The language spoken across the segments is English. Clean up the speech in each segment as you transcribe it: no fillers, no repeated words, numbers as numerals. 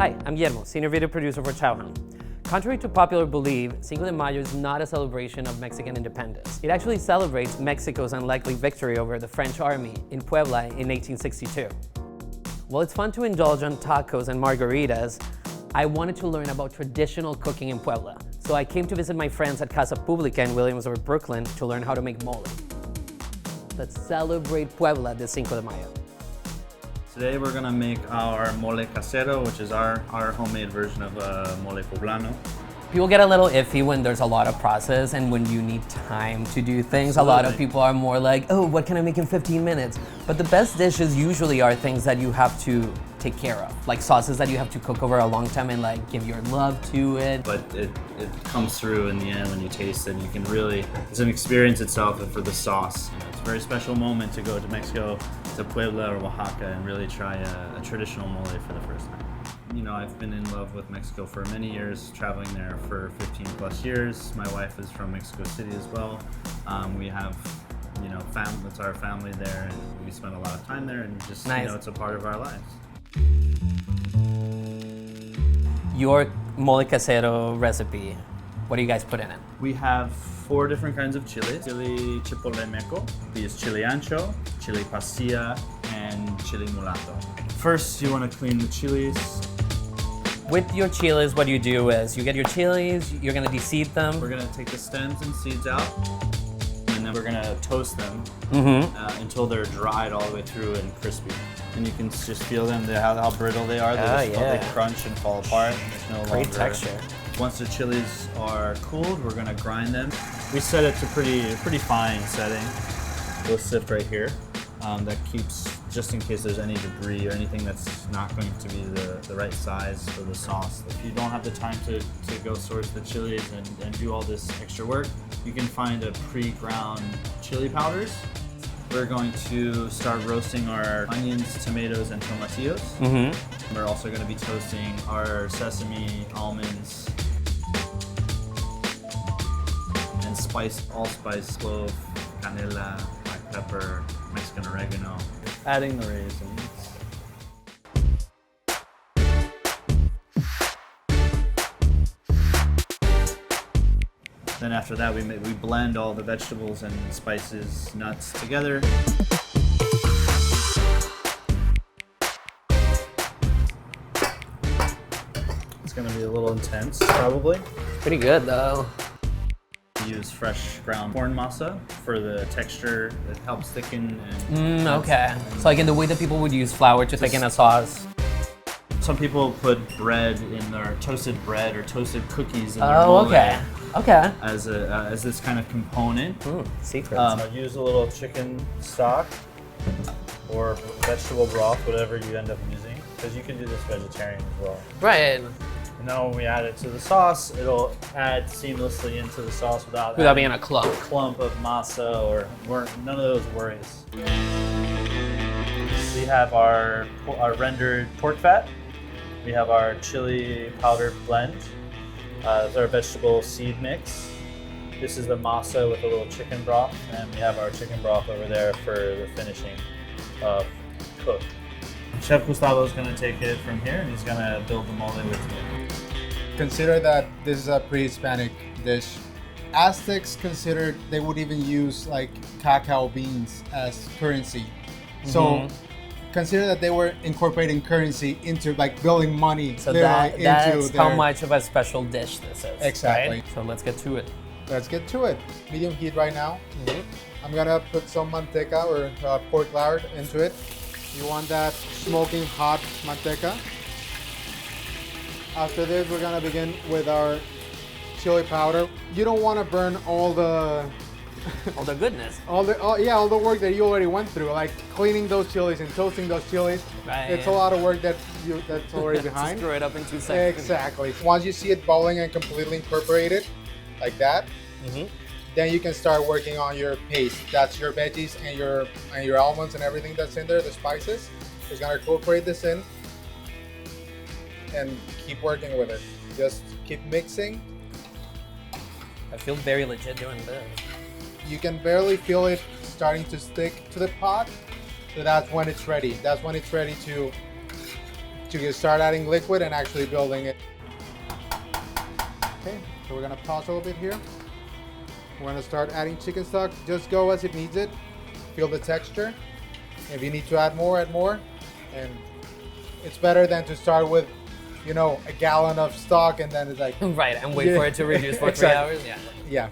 Hi, I'm Guillermo, senior video producer for Chowhound. Contrary to popular belief, Cinco de Mayo is not a celebration of Mexican independence. It actually celebrates Mexico's unlikely victory over the French army in Puebla in 1862. While it's fun to indulge on tacos and margaritas, I wanted to learn about traditional cooking in Puebla. So I came to visit my friends at Casa Publica in Williamsburg, Brooklyn to learn how to make mole. Let's celebrate Puebla this Cinco de Mayo. Today we're gonna make our mole casero, which is our homemade version of mole poblano. People get a little iffy when there's a lot of process and when you need time to do things. Absolutely. A lot of people are more like, oh, what can I make in 15 minutes? But the best dishes usually are things that you have to take care of, like sauces that you have to cook over a long time and like give your love to it. But it comes through in the end when you taste it. You can really, it's an experience itself for the sauce. You know, it's a very special moment to go to Mexico, to Puebla or Oaxaca and really try a traditional mole for the first time. You know, I've been in love with Mexico for many years, traveling there for 15 plus years. My wife is from Mexico City as well. We have, you know, it's our family there, and we spend a lot of time there, and just, nice. You know, it's a part of our lives. Your mole casero recipe, what do you guys put in it? We have 4 different kinds of chiles. Chile chipotle meco, we use chile ancho, chile pasilla, and chile mulato. First, you want to clean the chiles. With your chiles, what you do is you get your chiles, you're gonna de-seed them. We're gonna take the stems and seeds out, and then we're gonna toast them until they're dried all the way through and crispy. And you can just feel them, how brittle they are. They crunch and fall apart. There's no Great longer texture. Once the chilies are cooled, we're gonna grind them. We set it to pretty fine setting. We'll sift right here. That keeps, just in case there's any debris or anything that's not going to be the right size for the sauce. If you don't have the time to go source the chilies and do all this extra work, you can find a pre-ground chili powders. We're going to start roasting our onions, tomatoes, and tomatillos. We're also going to be toasting our sesame, almonds, and allspice, clove, canela, black pepper, Mexican oregano. Adding the raisins. Then after that, we blend all the vegetables and spices, nuts together. It's gonna be a little intense, probably. Pretty good though. We use fresh ground corn masa for the texture. It helps thicken. And okay. So like in the way that people would use flour to thicken a sauce. Some people put bread in their toasted bread or toasted cookies in their mole. Okay. As this kind of component. Secrets. Use a little chicken stock or vegetable broth, whatever you end up using, because you can do this vegetarian as well. Right. And now when we add it to the sauce, it'll add seamlessly into the sauce without being a clump of masa or none of those worries. We have our rendered pork fat. We have our chili powder blend. This is our vegetable seed mix. This is the masa with a little chicken broth, and we have our chicken broth over there for the finishing cook. Chef Gustavo is going to take it from here, and he's going to build the mole with me. Consider that this is a pre-Hispanic dish. Aztecs considered they would even use like cacao beans as currency. So consider that they were incorporating currency into like building money. So that's how much of a special dish this is. Exactly. Right? So let's get to it. Let's get to it. Medium heat right now. I'm gonna put some manteca or pork lard into it. You want that smoking hot manteca. After this, we're gonna begin with our chili powder. You don't want to burn all the goodness. all the work that you already went through, like cleaning those chilies and toasting those chilies. Right. It's a lot of work that's already behind. Just throw it up in 2 seconds. Exactly. Once you see it bubbling and completely incorporated, like that, then you can start working on your paste. That's your veggies and your almonds and everything that's in there, the spices. Just gonna incorporate this in and keep working with it. Just keep mixing. I feel very legit doing this. You can barely feel it starting to stick to the pot, so that's when it's ready. That's when it's ready to to start adding liquid and actually building it. Okay, so we're gonna pause a little bit here. We're gonna start adding chicken stock. Just go as it needs it. Feel the texture. If you need to add more, add more. And it's better than to start with, you know, a gallon of stock and then it's like... Right, and wait for it to reduce for Exactly. 3 hours. Yeah.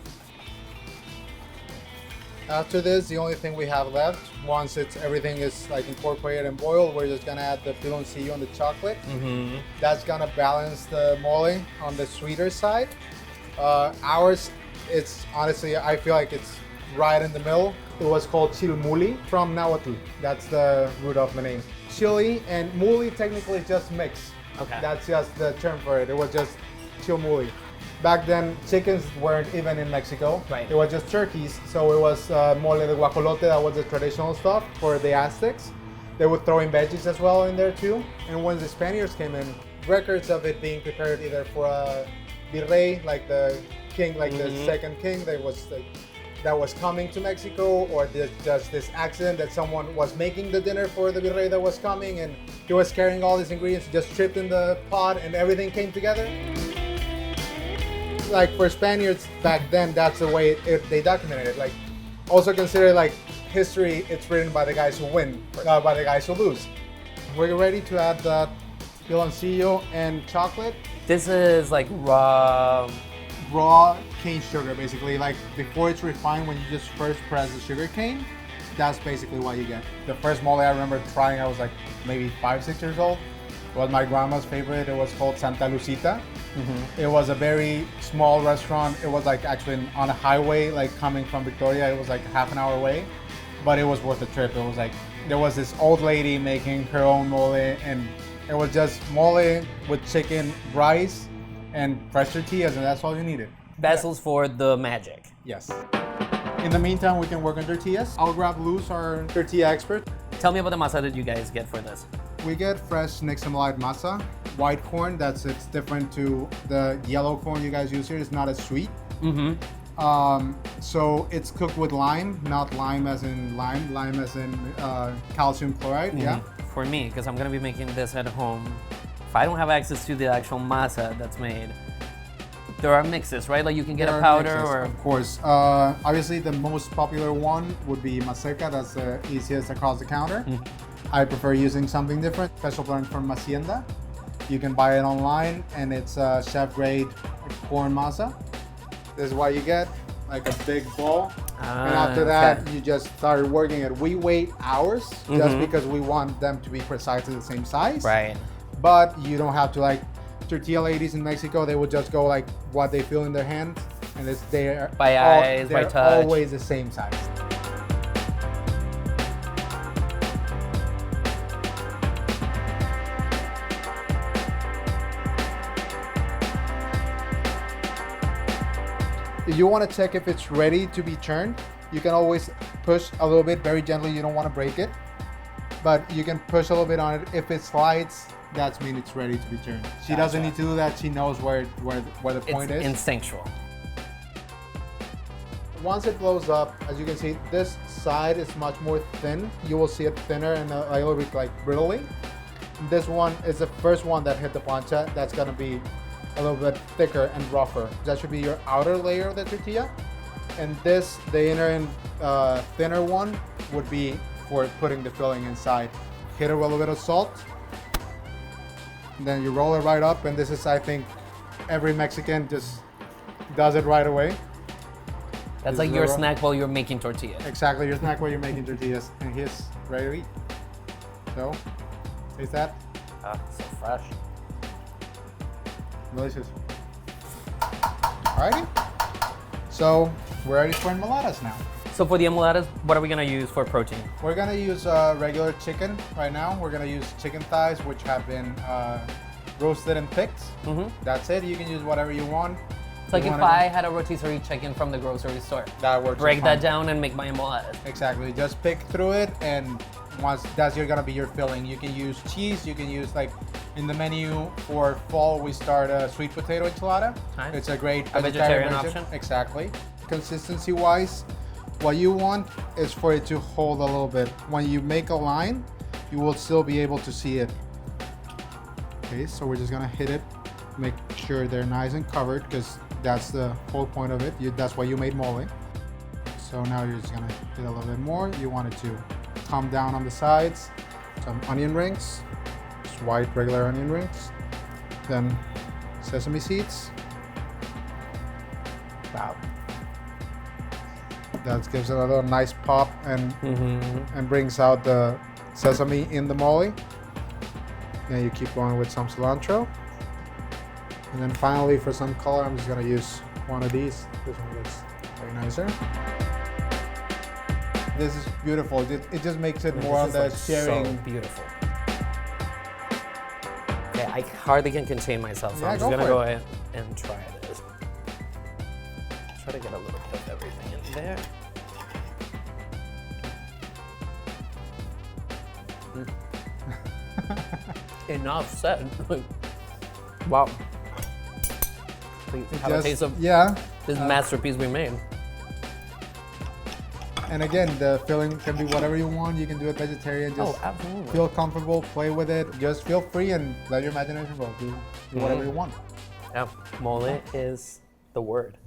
After this, the only thing we have left, once everything is like incorporated and boiled, we're just gonna add the piloncillo and the chocolate. That's gonna balance the mole on the sweeter side. Ours, it's honestly, I feel like it's right in the middle. It was called chilmuli from Nahuatl. That's the root of the name. Chili and muli technically is just mix. Okay. That's just the term for it. It was just chilmuli. Back then, chickens weren't even in Mexico. Right. It was just turkeys. So it was mole de guajolote. That was the traditional stuff for the Aztecs. They would throw in veggies as well in there too. And when the Spaniards came in, records of it being prepared either for a virrey, like the king, like the second king that was coming to Mexico, or just this accident that someone was making the dinner for the virrey that was coming and he was carrying all these ingredients, just tripped in the pot and everything came together. Like for Spaniards back then, that's the way they documented it. Like, also consider like history, it's written by the guys who win, not by the guys who lose. We're ready to add the piloncillo and chocolate. This is like raw Cane sugar, basically. Like before it's refined, when you just first press the sugar cane, that's basically what you get. The first mole I remember trying, I was like maybe 5-6 years old. It was my grandma's favorite. It was called Santa Lucita. It was a very small restaurant. It was like actually on a highway, like coming from Victoria. It was like half an hour away, but it was worth the trip. It was like, there was this old lady making her own mole, and it was just mole with chicken, rice, and fresh tortillas, and that's all you needed. vessels for the magic. Yes. In the meantime, we can work on tortillas. I'll grab Luz, our tortilla expert. Tell me about the masa that you guys get for this. We get fresh nixtamalized masa, white corn. It's different to the yellow corn you guys use here. It's not as sweet. So it's cooked with lime, not lime as in lime as in calcium chloride. Yeah. For me, because I'm gonna be making this at home, if I don't have access to the actual masa that's made, there are mixes, right? Like you can get a powder mixes, or... Of course. Obviously, the most popular one would be maseca. That's the easiest across the counter. I prefer using something different. Special blend from Hacienda. You can buy it online, and it's chef-grade corn masa. This is what you get, like a big ball. And after that, you just started working it. We wait hours just because we want them to be precisely the same size. Right. But you don't have to, like tortilla ladies in Mexico, they would just go like what they feel in their hands, and they're by eyes, by touch. Always the same size. If you want to check if it's ready to be turned, you can always push a little bit very gently. You don't want to break it, but you can push a little bit on it. If it slides, that means it's ready to be turned. She doesn't need to do that. She knows where the point is. It's instinctual. Once it blows up, as you can see, this side is much more thin. You will see it thinner and a little bit like brittly. This one is the first one that hit the plancha. That's gonna be a little bit thicker and rougher. That should be your outer layer of the tortilla. And this, the inner and thinner one, would be for putting the filling inside. Hit it with a little bit of salt. And then you roll it right up, and this is, I think, every Mexican just does it right away. That's like your snack while you're making tortillas. Exactly, your snack while you're making tortillas, and he's ready to eat. So, taste that. So fresh. Delicious. Alrighty. So, we're ready for enchiladas now. So for the enchiladas, what are we gonna use for protein? We're gonna use regular chicken right now. We're gonna use chicken thighs, which have been roasted and picked. That's it. You can use whatever you want. It's like if I had a rotisserie chicken from the grocery store. That works. Break that down and make my enchiladas. Exactly. Just pick through it, and once that's gonna be your filling. You can use cheese. You can use, like in the menu for fall, we start a sweet potato enchilada. Nice. It's a great vegetarian version. option. Exactly. Consistency wise, what you want is for it to hold a little bit. When you make a line, you will still be able to see it. paste. So we're just gonna hit it, make sure they're nice and covered, because that's the whole point of it. That's why you made mole. So now you're just gonna hit a little bit more. You want it to come down on the sides. Some onion rings, just white regular onion rings. Then sesame seeds. Wow. That gives it a little nice pop and brings out the sesame in the mole. Then you keep going with some cilantro. And then finally, for some color, I'm just gonna use one of these. This one looks way nicer. This is beautiful. It just makes it more on the sharing. So beautiful. Okay, I hardly can contain myself, so Yeah, I'm just gonna for go it. ahead and try this. Try to get a little bit of everything in there. Enough said. Wow. Please have a taste of this masterpiece we made. And again, the filling can be whatever you want. You can do it vegetarian. Just absolutely. feel comfortable, play with it. Just feel free and let your imagination roll. Do whatever you want. Yeah, mole is the word.